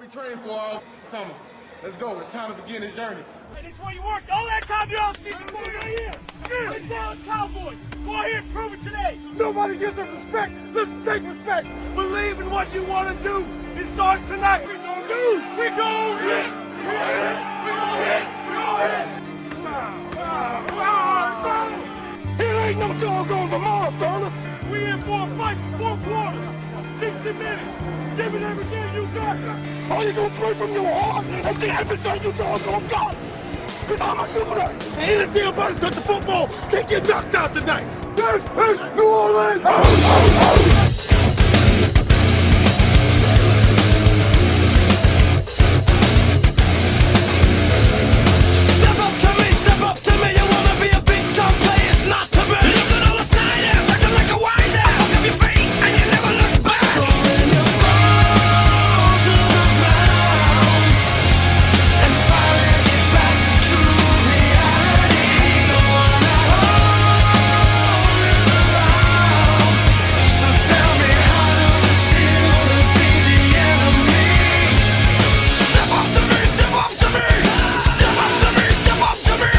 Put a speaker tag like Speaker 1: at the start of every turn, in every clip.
Speaker 1: we trained for all summer. Let's go. It's time to begin this journey.
Speaker 2: Hey, this is where you worked all that time you all season. Come on, right here. Let's Dallas Cowboys. Go out here and prove it today.
Speaker 1: Nobody gives us respect. Let's take respect.
Speaker 2: Believe in what you want to do. It starts tonight. We gonna do. We gonna hit. We gonna hit. We gonna hit. We gonna hit.
Speaker 1: It ain't no doggone tomorrow, fella.
Speaker 2: We in for a fight for 4 quarters. 60 minutes. Give it everything you got.
Speaker 1: Are you gonna play from your heart and get everything you doggone got? Cause I'ma do that. Anything about to touch the football, they get knocked out tonight. This is New Orleans.
Speaker 3: Step up to me, step up to me. You wanna be a big time player, it's not to be. Look at all the side ass, acting like a wise ass. Fuck up your face, and you never look back. So when you fall to the ground and finally get back to reality, no one at all is around. So tell me, how does it feel to be the enemy? Step up to me, step up to me. Step up to me, step up to me.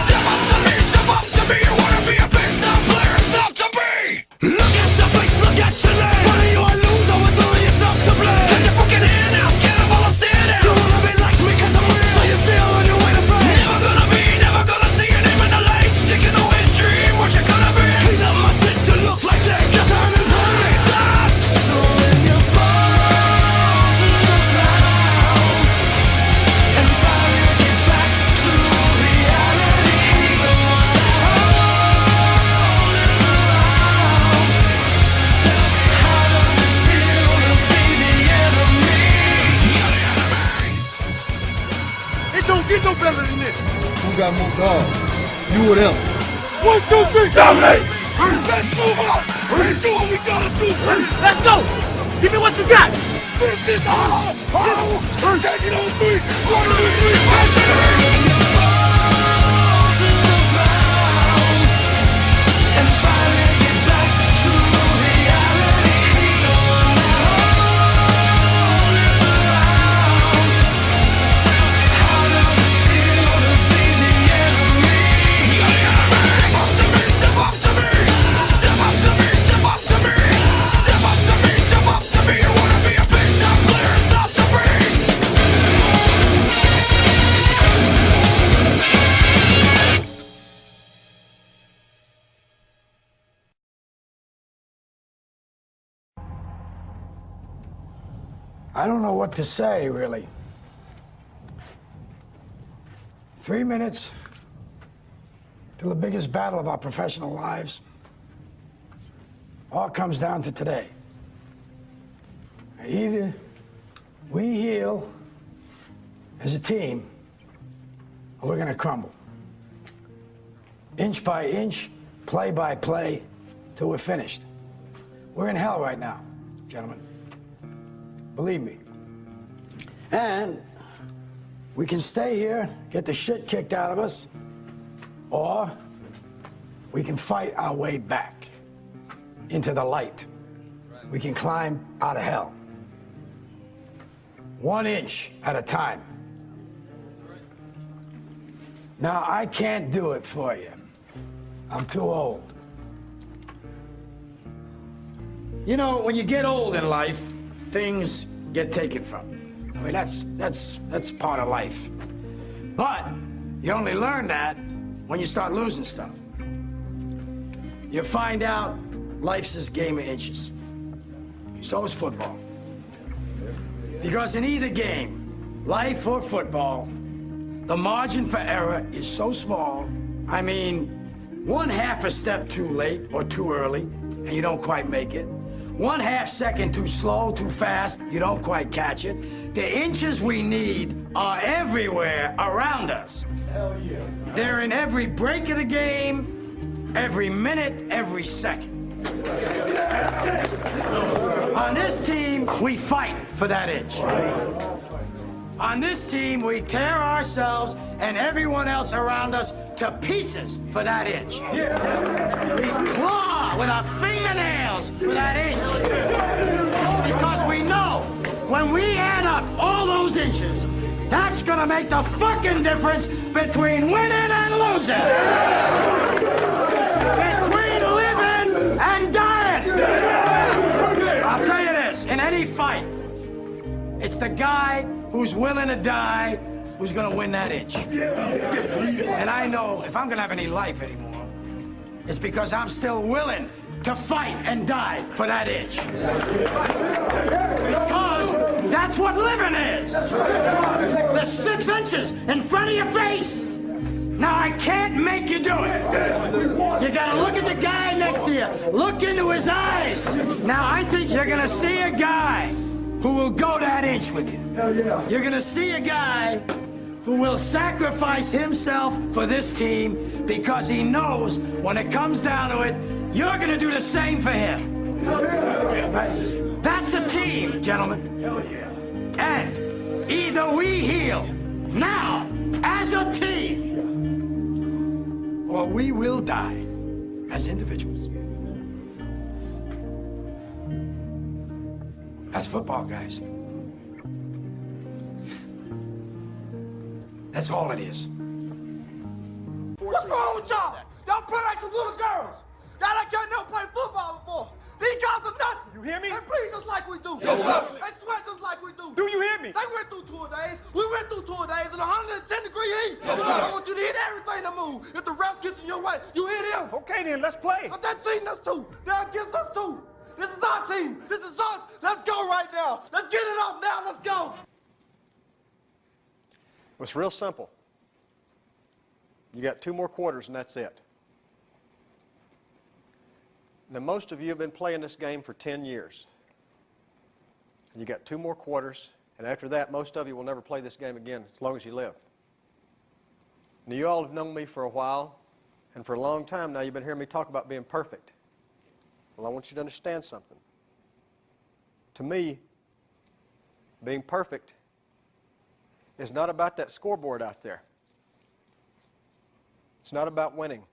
Speaker 3: Step up to me, step up to me. You wanna be a big time player, it's not to be. Look at your face, look at your leg. One of you a loser with all yourself to blame. Get your fucking hand out, scared of all the standing. Don't wanna be like me cause I'm real. So you're still on your way to fame. Never gonna be, never gonna see your name in the lights. You can always dream what you could have been. Clean up my shit to look like that. Get down and hurt me. So when you fall to the ground and finally get back to reality, no one at all is around. Tell me, how does it feel to be the enemy? You're the enemy.
Speaker 1: It don't get no better than this.
Speaker 4: Who got more dogs? You or them?
Speaker 1: 1, 2, 3, dominate.
Speaker 2: Let's move on. Let's do what we gotta do.
Speaker 5: Let's go! Give me what you got!
Speaker 2: This is our home. Take it on 3. 1, 2, 3, fight.
Speaker 3: When you fall to the ground and finally get back to reality, no one at all is around. How does it feel to be the enemy? You're the enemy. Step up to me, step up to me. Step up to me, step up to me. Step up to me, step up to me. You wanna be a big time player, it's not to be.
Speaker 6: I don't know what to say, really. 3 minutes to the biggest battle of our professional lives. All comes down to today. Either we heal as a team, or we're gonna crumble. Inch by inch, play by play, till we're finished. We're in hell right now, gentlemen. Believe me. And we can stay here, get the shit kicked out of us, or we can fight our way back into the light. We can climb out of hell. 1 inch at a time. Now, I can't do it for you. I'm too old. You know, when you get old in life, things get taken from you. I mean, that's part of life. But you only learn that when you start losing stuff. You find out life's this game of inches. So is football. Because in either game, life or football, the margin for error is so small. I mean, 1/2 a step too late or too early, and you don't quite make it. 1/2 second too slow, too fast, you don't quite catch it. The inches we need are everywhere around us.
Speaker 1: Hell yeah.
Speaker 6: They're in every break of the game, every minute, every second. On this team, we fight for that inch. On this team, we tear ourselves and everyone else around us to pieces for that inch. We claw with our fingernails for that inch. Because we know when we add out all those inches. That's gonna make the fucking difference between winning and losing. Between living and dying. I'll tell you this, in any fight, it's the guy who's willing to die who's gonna win that inch. And I know if I'm gonna have any life anymore, it's because I'm still willing to fight and die for that inch. Because that's what living is. The 6 inches in front of your face. Now, I can't make you do it. You gotta look at the guy next to you. Look into his eyes. Now, I think you're gonna see a guy who will go that inch with you. You're gonna see a guy who will sacrifice himself for this team because he knows when it comes down to it, you're gonna do the same for him. That's a team, gentlemen. And either we heal now as a team, or we will die as individuals. That's football, guys. That's all it is.
Speaker 2: What's wrong with y'all? Y'all play like some little girls. Y'all like y'all never played football before. These guys are nothing.
Speaker 5: You hear me?
Speaker 2: They bleed just like we do.
Speaker 5: Yes, sir.
Speaker 2: They sweat just like we do.
Speaker 5: Do you hear me?
Speaker 2: They went through tour days. We went through tour days in 110-degree heat.
Speaker 5: Yes, sir.
Speaker 2: I want you to hit everything to move. If the ref gets in your way, you hit him.
Speaker 5: Okay, then, let's play.
Speaker 2: But they're cheating us too. They're against us too. This is our team. This is us. Let's go right now. Let's get it up now. Let's go.
Speaker 7: It's real simple. You got 2 more quarters and that's it. Now, most of you have been playing this game for 10 years. And you got 2 more quarters, and after that, most of you will never play this game again as long as you live. Now, you all have known me for a while, and for a long time now, you've been hearing me talk about being perfect. Well, I want you to understand something. To me, being perfect is not about that scoreboard out there. It's not about winning.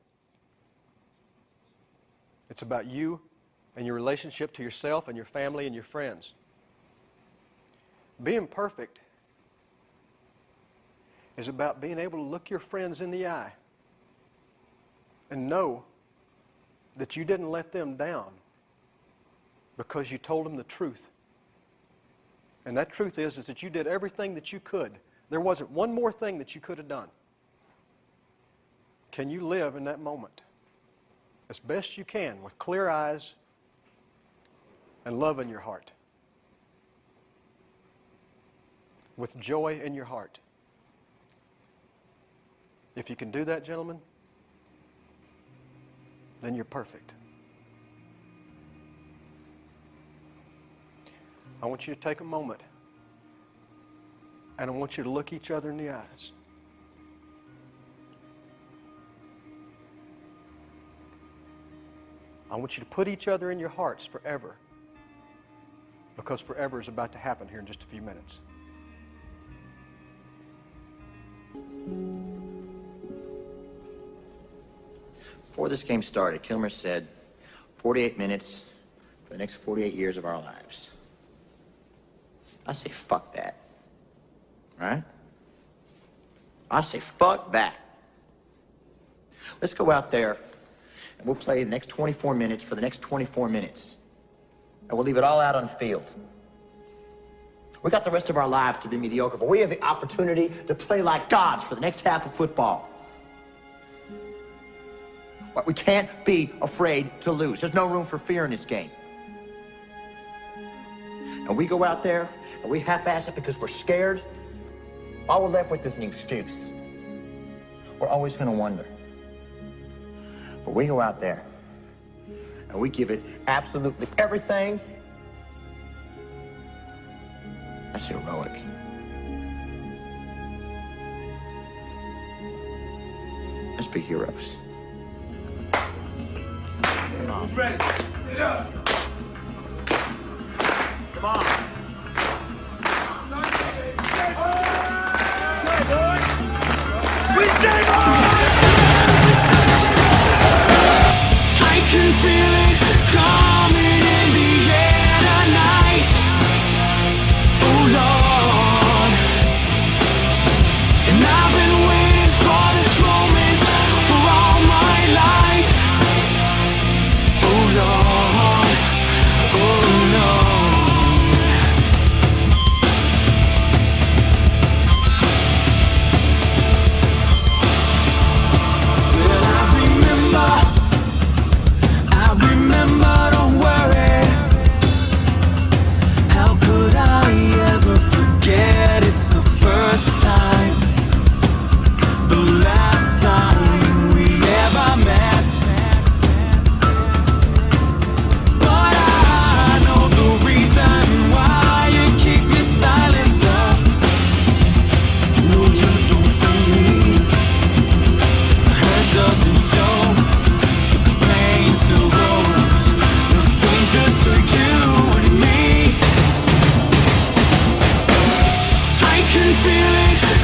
Speaker 7: It's about you and your relationship to yourself and your family and your friends. Being perfect is about being able to look your friends in the eye and know that you didn't let them down because you told them the truth. And that truth is that you did everything that you could. There wasn't one more thing that you could have done. Can you live in that moment as best you can with clear eyes and love in your heart? With joy in your heart. If you can do that, gentlemen, then you're perfect. I want you to take a moment and I want you to look each other in the eyes. I want you to put each other in your hearts forever, because forever is about to happen here in just a few minutes.
Speaker 8: Before this game started, Kilmer said 48 minutes for the next 48 years of our lives. I say fuck that, right? I say fuck that. Let's go out there and we'll play the next 24 minutes for the next 24 minutes. And we'll leave it all out on the field. We got the rest of our lives to be mediocre, but we have the opportunity to play like gods for the next half of football. But we can't be afraid to lose. There's no room for fear in this game. And we go out there and we half-ass it because we're scared. All we're left with is an excuse. We're always going to wonder. But we go out there and we give it absolutely everything. That's heroic. Let's be heroes. Come on.
Speaker 2: Who's ready? Get up.
Speaker 8: Come on.
Speaker 2: We say
Speaker 3: I can feel it coming in the air tonight. Oh Lord.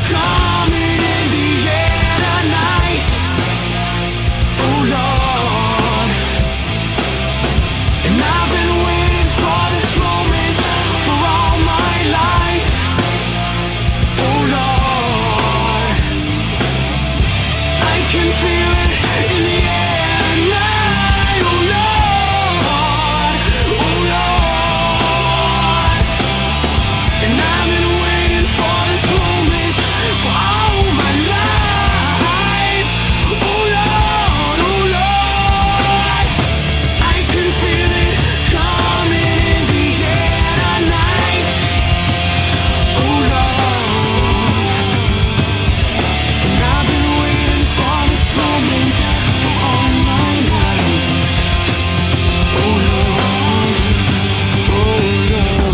Speaker 3: coming in the air tonight. Oh Lord, and I've been waiting for this moment for all my life. Oh Lord, I can feel it in the air tonight. Oh Lord, oh Lord, and I've been waiting for this moment for all my life. Oh Lord, I can feel it coming in the air tonight. Oh Lord, and I've been waiting for this moment for all my life. Oh Lord, oh Lord.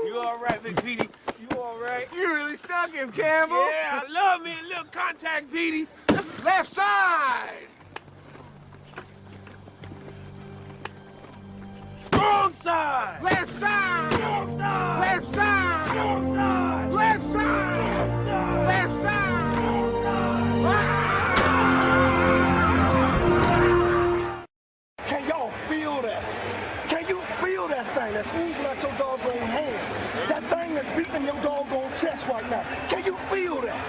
Speaker 2: You all right, Big Petey? You all right?
Speaker 1: You really stuck him, Campbell.
Speaker 2: Yeah, I love me a little contact, Petey.
Speaker 1: Left side.
Speaker 2: Strong side.
Speaker 1: Left side.
Speaker 2: Strong side.
Speaker 1: Left side.
Speaker 2: Strong side.
Speaker 1: Left side.
Speaker 2: Strong side.
Speaker 1: Left side.
Speaker 2: Strong side.
Speaker 1: Can y'all feel that? Can you feel that thing that's oozing out your doggone hands? That thing that's beating in your doggone chest right now. Can you feel that?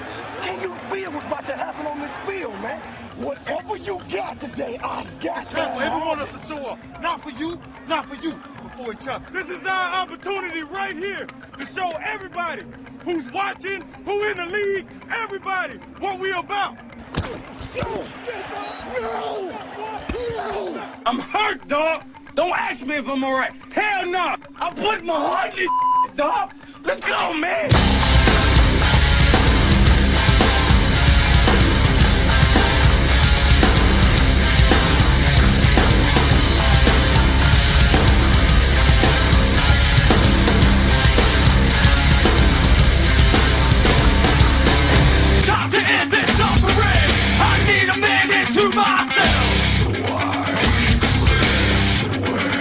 Speaker 1: Can you feel what's about to happen on this field, man? Whatever you got today, I got that.
Speaker 2: Everyone wants to show up. Not for you, not for you, but for each other. This is our opportunity right here to show everybody who's watching, who in the league, everybody what we about.
Speaker 1: No!
Speaker 5: I'm hurt, dog. Don't ask me if I'm all right. Hell no. I put my heart in this, dog. Let's go, man.
Speaker 3: Time to end this suffering. I need a minute to myself. So I drift away.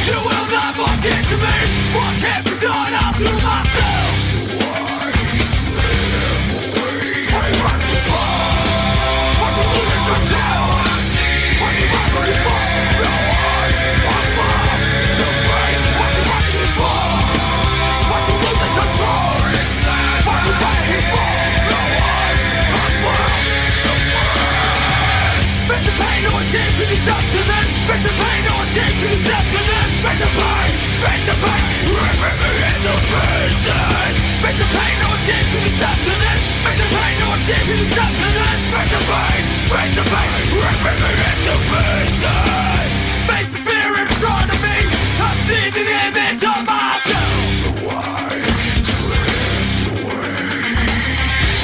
Speaker 3: You will never get to me. What can't be done, I'll do myself. So I slip away. What do I do for? What do you live to tell? What do I do for? No, I'm wrong to blame. What do I do for? What do you live to control? What do I hate for? No, I'm wrong to blame. Make the pain, no escape, can you stop to this? Make the pain, no escape, can you stop to this? Make the pain, rip me into pieces. Make the pain, no escape, can you stop to this? Make the pain, no escape, can you stop to this? Make the pain, rip me into pieces. Face the fear in front of me, I see the image of myself. So I drift away.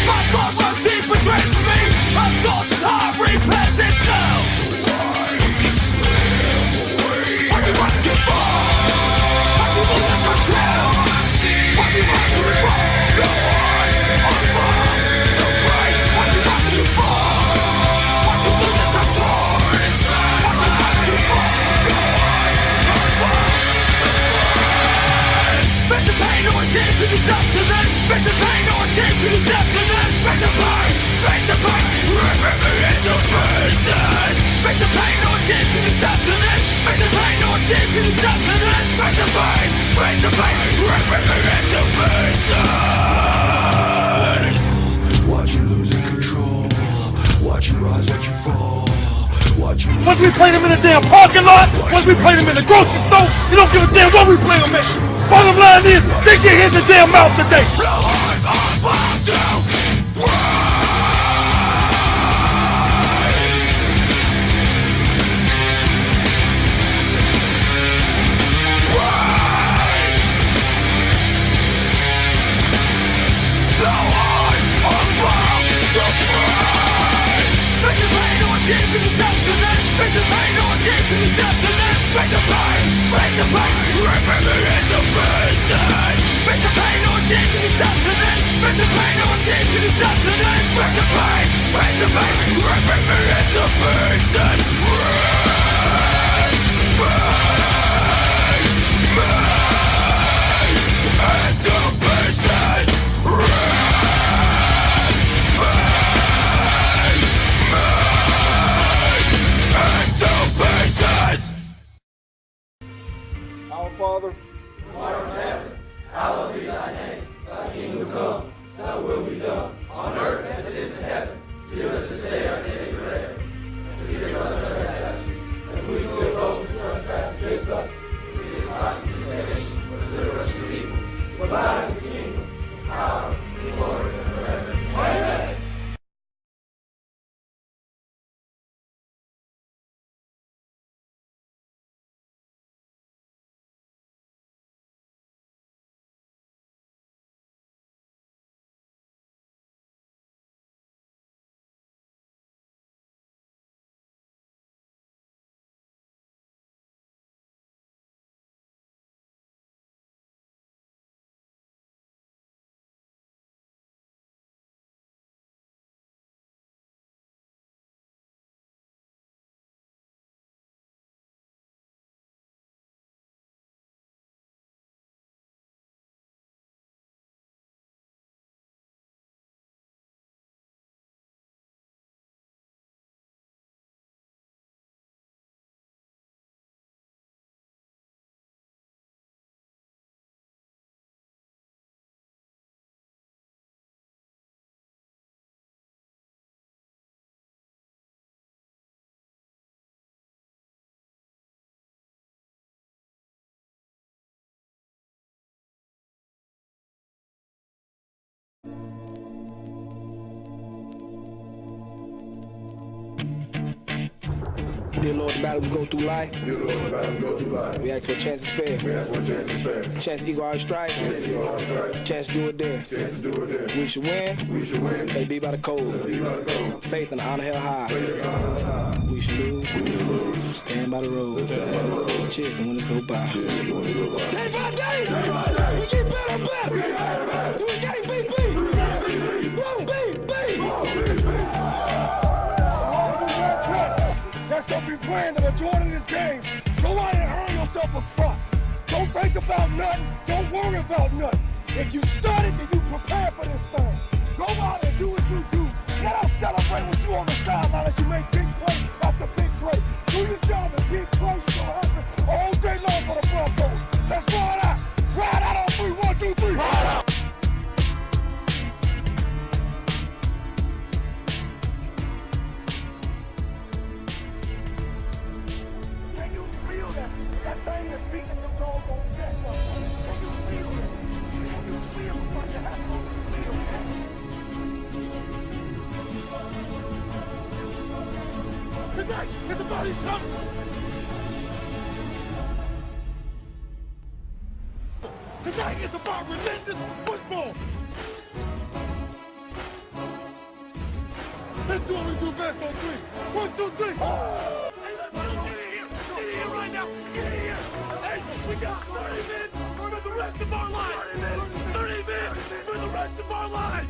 Speaker 3: My blood runs deep betrays me, my soul's heart repairs itself. So I slip away. What do I do for? What do you live to tell? What do I do for? No, I'm wrong to blame. What do I do for? What do you live to tell? What do I do for? No, I'm wrong to blame. Make the pain, no escape, can you stop to this? Make the pain, no escape, can you stop to this? Make the pain, rip me into pieces. Make the pain, no escape, can you stop to this? Make the pain, no escape, can you stop to this? Make the pain, rip me into pieces. Watch you losing control. Watch you rise, watch you fall. Watch you.
Speaker 2: Once we play them in the damn parking lot, once we play them in the grocery store, you don't give a damn what we play them in. Bottom line is, they get hit in the damn mouth today.
Speaker 3: No, I'm about to ride. Make the pain, rip me into pieces.
Speaker 1: Our Father,
Speaker 9: who art in heaven, hallowed be thy name. Thy kingdom come, thy will be done, on earth as it is in heaven. Give us this day our daily bread. And forgive us our trespasses, as we forgive those who trespass against us. And lead us not into temptation, but deliver us from evil. For thine is the kingdom, the power, and the glory, and forever. Amen.
Speaker 10: Dear Lord, the battle we go through life.
Speaker 11: Dear Lord, the battle we go through life.
Speaker 10: We ask for a chance is fair.
Speaker 11: We ask for a chance is fair.
Speaker 10: Chance to equal our strife.
Speaker 11: Chance to equal our strife.
Speaker 10: Chance to do it there.
Speaker 11: Chance to do it there.
Speaker 10: We should win.
Speaker 11: We should win.
Speaker 10: They be by the code.
Speaker 11: They be by the code.
Speaker 10: Faith and honor held high.
Speaker 11: Faith and honor held high.
Speaker 10: We should lose.
Speaker 11: We should lose.
Speaker 10: Stand by the road.
Speaker 11: Stand by the road.
Speaker 10: Check when it go by.
Speaker 11: Check when it go by.
Speaker 10: Day by day.
Speaker 11: Day by day.
Speaker 10: We get better and better.
Speaker 11: We get better and better.
Speaker 10: Do we can't beat beat.
Speaker 11: We can't beat beat.
Speaker 10: Won't beat beat.
Speaker 11: Won't beat beat.
Speaker 1: that's going to be playing the majority of this game. Go out and earn yourself a spot. Don't think about nothing. Don't worry about nothing. If you studied and you prepared for this thing, go out and do what you do. Let us celebrate with you on the sideline as you make big play after big play. Do your job and big plays are going to happen all day long for the Broncos. Let's ride out. Ride out on 3. 1, 2, 3. Ride out. That thing is beating your doggone chest up. Can you feel it? Can you feel what's about to happen on this field, man? Tonight is about each other. Tonight is about relentless football. Let's do what we do best on 3. 1, 2, 3.
Speaker 12: Right now, get here! Hey, we got 30 minutes for the rest of our lives! 30 minutes for the rest of our lives!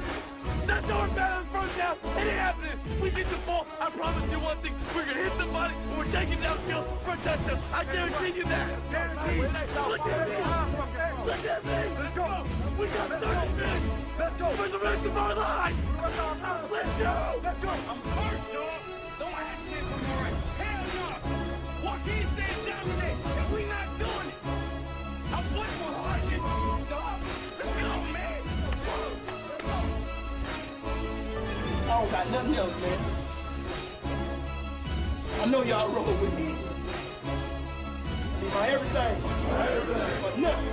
Speaker 12: That's our battle first down. It ain't happening. We get the ball. I promise you one thing. We're going to hit somebody and we're taking downfield for a touchdown. I guarantee you that. Guarantee. Look at me. Look at me. Let's go. We got 30 minutes. Let's go. For the rest of our lives. Let's go. Let's go. I'm hurt, dog. Don't ask me if I'm all right. Hell no. Joaquin stands down today, and we not doing it. I'm putting my heart in, dog. Let's go, man.
Speaker 1: I don't got nothing else, man. I know y'all roll with me. My everything. My everything. For nothing.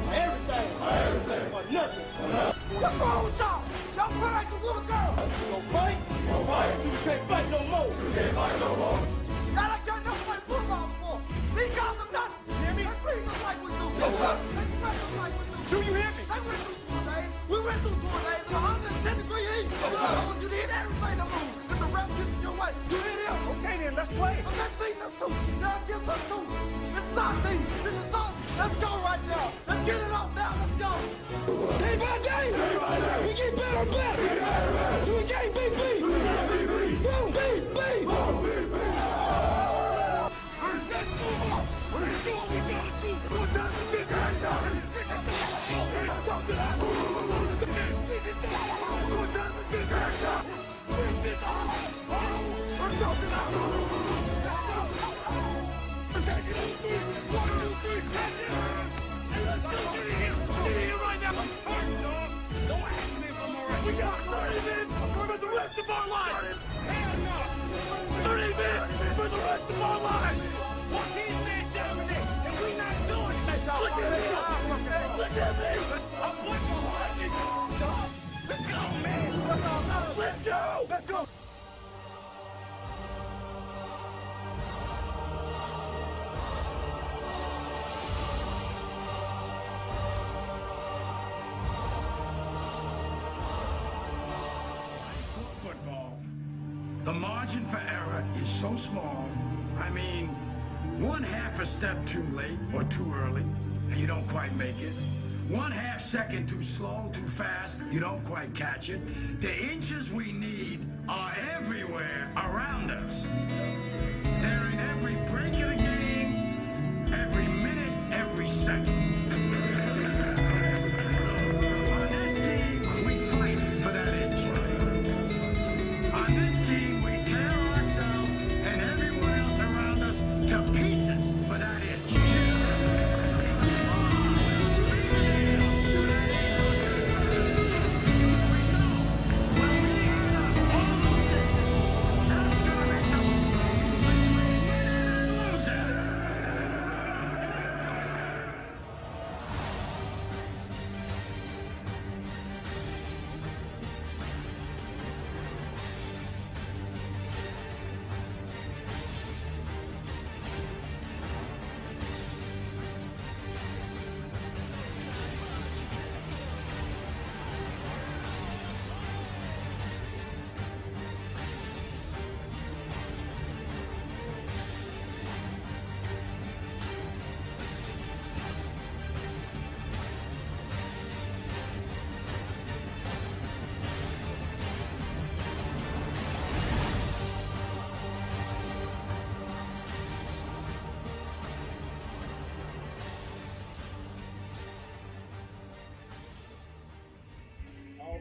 Speaker 1: My everything. My everything. For nothing. What's wrong with y'all? Y'all play like some little girls. Go fight. Go fight. You can't fight no more. You can't fight no more. Y'all like y'all never played football before. These guys are done. Hear me? They treat us like we do. Yes, sir. They treat us like we do. Do you hear me? They went through 2 days. We went through 2 days in 110-degree heat. Yes, sir. I want you to hit everything to move. If the ref gets your way, you hit him. Okay, then, let's play. But let's see this too. Y'all give us 2. This is our team. This is us. Let's go right now. Let's get it off now. Let's go. Day by day. Day by day.
Speaker 10: We're better. We can't be beat. Won't be beat.
Speaker 3: Let's move on. Let's do what we gotta do. What time to get hands up? This is the This is the What time to get hands up? This is I'm talking about. Take it on 3. 1, 2, 3.
Speaker 12: Hey, let's go. Get in here right now. I'm hurt, dog. Don't ask me if I'm all right. We got 30 minutes for the rest of our lives. Hell no. 30 minutes for the rest of our lives. Joaquin said dominate, and we not doing it. Look at me. Look at me. I'm putting my heart in it. Dog. Let's go, man. Let's go. Let's go.
Speaker 6: Football. The margin for error is so small. I mean, 1/2 a step too late or too early, and you don't quite make it. 1/2 second too slow, too fast, you don't quite catch it. The inches we need are everywhere around us. They're in every break of the game, every minute, every second. On this team, we fight for that inch. On this team, we tear ourselves and everyone else around us to pieces for that inch.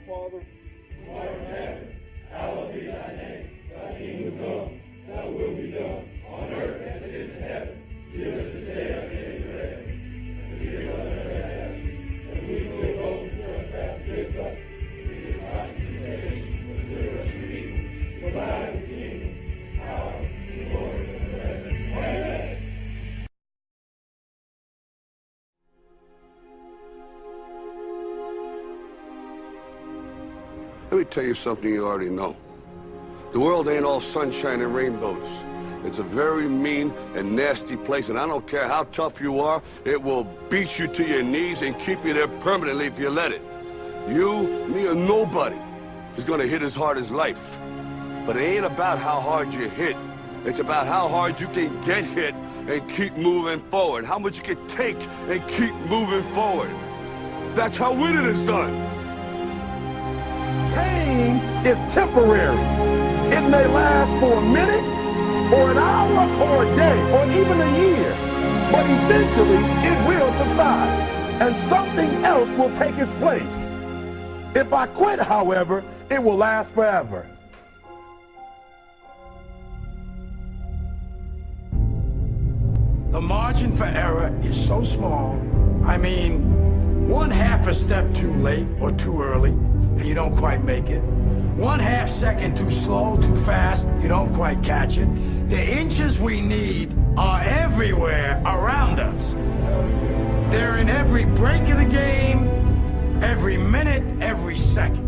Speaker 11: Father,
Speaker 9: who art in heaven, hallowed be thy name. Thy kingdom come, thy will be done, on earth as it is in heaven. Give us this day our daily bread, and forgive us our trespasses, as we forgive those who trespass against us. Lead us not into temptation, but deliver us from evil. For thine is the kingdom, power, and glory, and forever. Amen.
Speaker 13: Let me tell you something you already know. The world ain't all sunshine and rainbows. It's a very mean and nasty place, and I don't care how tough you are, it will beat you to your knees and keep you there permanently if you let it. You, me, or nobody is gonna hit as hard as life. But it ain't about how hard you hit. It's about how hard you can get hit and keep moving forward. How much you can take and keep moving forward. That's how winning is done.
Speaker 14: Pain is temporary. It may last for a minute, or an hour, or a day, or even a year. But eventually, it will subside, and something else will take its place. If I quit, however, it will last forever.
Speaker 6: The margin for error is so small. I mean, 1/2 a step too late or too early, and you don't quite make it. 1/2 second too slow, too fast, you don't quite catch it. The inches we need are everywhere around us. They're in every break of the game, every minute, every second.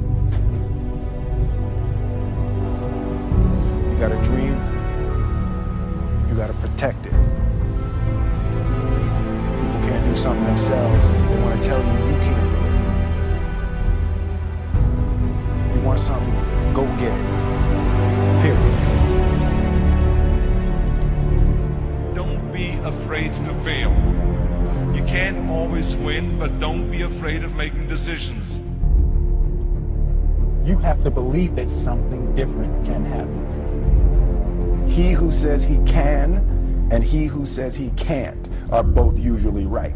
Speaker 15: You got a dream, you got to protect it. People can't do something themselves, they want to tell you you can't do it. You want something, go get it. Period.
Speaker 16: Don't be afraid to fail. You can't always win, but don't be afraid of making decisions.
Speaker 15: you have to believe that something different can happen. He who says he can and he who says he can't are both usually right.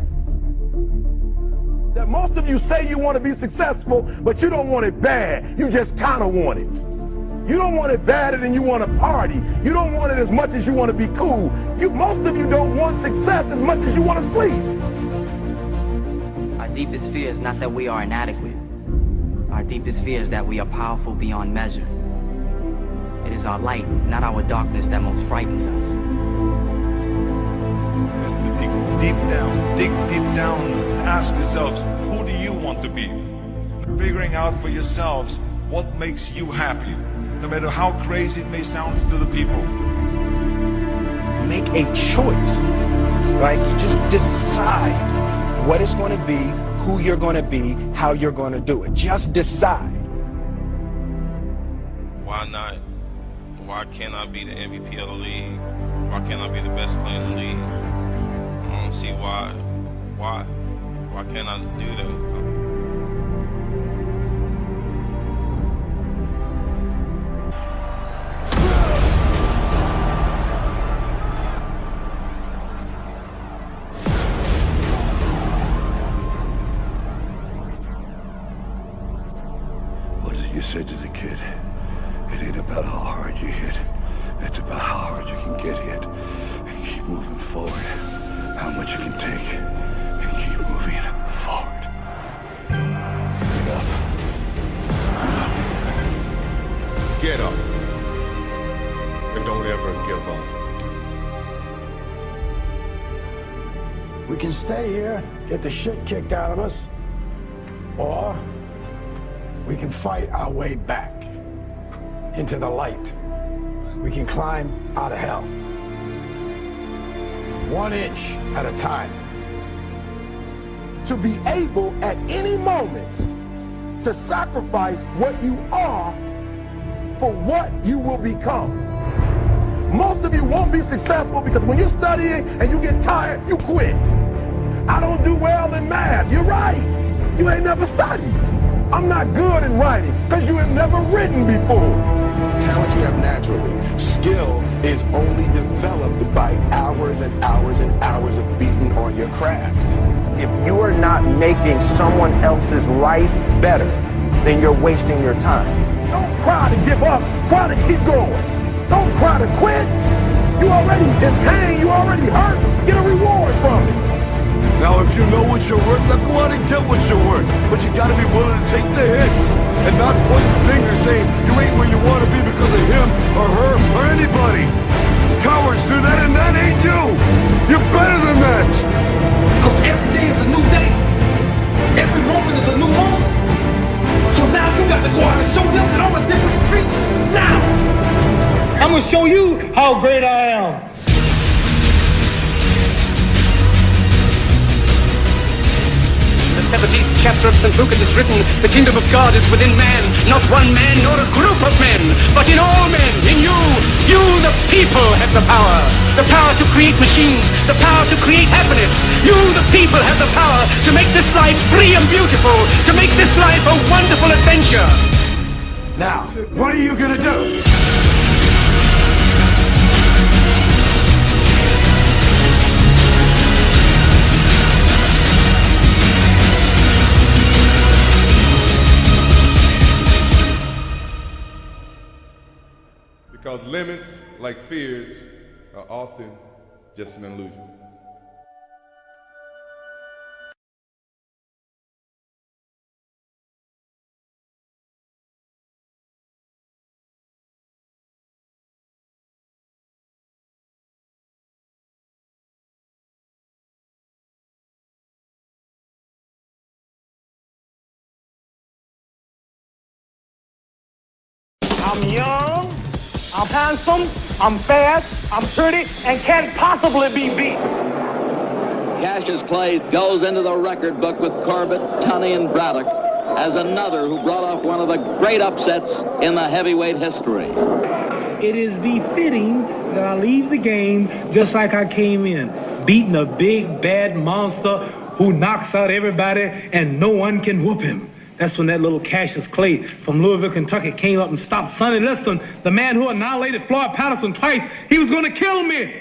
Speaker 14: That most of you say you want to be successful, but you don't want it bad. You just kind of want it. You don't want it badder than you want to party. You don't want it as much as you want to be cool. Most of you don't want success as much as you want to sleep.
Speaker 17: Our deepest fear is not that we are inadequate. Our deepest fear is that we are powerful beyond measure. It is our light, not our darkness, that most frightens us.
Speaker 16: Dig deep down, ask yourselves, who do you want to be? Figuring out for yourselves what makes you happy, no matter how crazy it may sound to the people.
Speaker 15: Make a choice, right? You just decide what it's going to be, who you're going to be, how you're going to do it. Just decide.
Speaker 18: Why not? Why can't I be the MVP of the league? Why can't I be the best player in the league? I don't see why. Why can't I do that?
Speaker 13: What did you say to the kid? It ain't about how hard you hit. It's about how hard you can get hit. And keep moving forward. How much you can take. And keep moving forward. Get up.
Speaker 4: Get up. And don't ever give up.
Speaker 6: We can stay here, get the shit kicked out of us, or we can fight our way back into the light. We can climb out of hell. 1 inch at a time.
Speaker 14: To be able at any moment to sacrifice what you are for what you will become. Most of you won't be successful because when you're studying and you get tired, you quit. I don't do well in math. You're right. You ain't never studied. I'm not good in writing because you have never written before.
Speaker 15: Talent you have naturally. Skill is only developed by hours and hours and hours of beating on your craft. If you are not making someone else's life better, then you're wasting your time.
Speaker 14: Don't cry to give up. Cry to keep going. Don't cry to quit. You already in pain. You already hurt. Get a reward from it.
Speaker 13: Now, if you know what you're worth, now go out and get what you're worth. But you gotta be willing to take the hits and not point the finger saying you ain't where you want to be because of him or her or anybody. Cowards do that and that ain't you. You're better than that.
Speaker 3: Because every day is a new day. Every moment is a new moment. So now you got to go out and show them that I'm a different creature. Now!
Speaker 5: I'm going to show you how great I am.
Speaker 19: The 17th chapter of St. Luke it is written, the kingdom of God is within man, not one man nor a group of men, but in all men, in you. You, the people, have the power to create machines, the power to create happiness. You, the people, have the power to make this life free and beautiful, to make this life a wonderful adventure.
Speaker 6: Now, what are you gonna do?
Speaker 4: Because limits, like fears, are often just an illusion.
Speaker 5: I'm young, I'm handsome, I'm fast, I'm pretty, and can't possibly be beat.
Speaker 20: Cassius Clay goes into the record book with Corbett, Tunney, and Braddock as another who brought off one of the great upsets in the heavyweight history.
Speaker 21: It is befitting that I leave the game just like I came in, beating a big, bad monster who knocks out everybody and no one can whoop him. That's when that little Cassius Clay from Louisville, Kentucky came up and stopped Sonny Liston, the man who annihilated Floyd Patterson twice. He was going to kill me.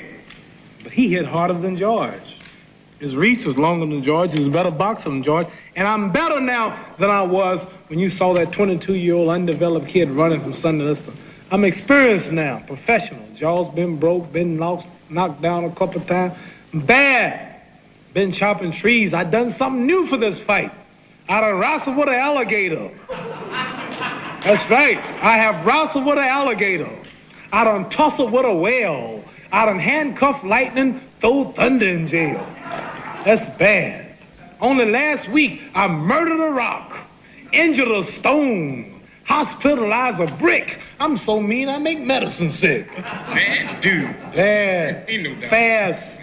Speaker 21: But he hit harder than George. His reach was longer than George. He was a better boxer than George. And I'm better now than I was when you saw that 22-year-old undeveloped kid running from Sonny Liston. I'm experienced now, professional. Jaws been broke, been knocked down a couple of times. Bad. Been chopping trees. I done something new for this fight. I done wrestled with an alligator. That's right. I have wrestled with an alligator. I done tussled with a whale. I done handcuffed lightning, throw thunder in jail. That's bad. Only last week, I murdered a rock, injured a stone, hospitalized a brick. I'm so mean, I make medicine sick.
Speaker 19: Man, dude.
Speaker 21: Bad. Fast.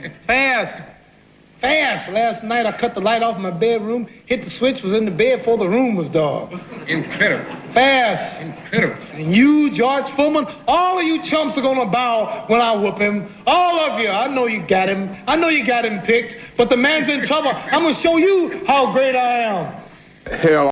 Speaker 21: Last night, I cut the light off in my bedroom, hit the switch, was in the bed before the room was dark.
Speaker 19: Incredible.
Speaker 21: Fast.
Speaker 19: Incredible.
Speaker 21: And you, George Foreman, all of you chumps are gonna bow when I whoop him. All of you. I know you got him. I know you got him picked, but the man's in trouble. I'm gonna show you how great I am.
Speaker 7: Hell,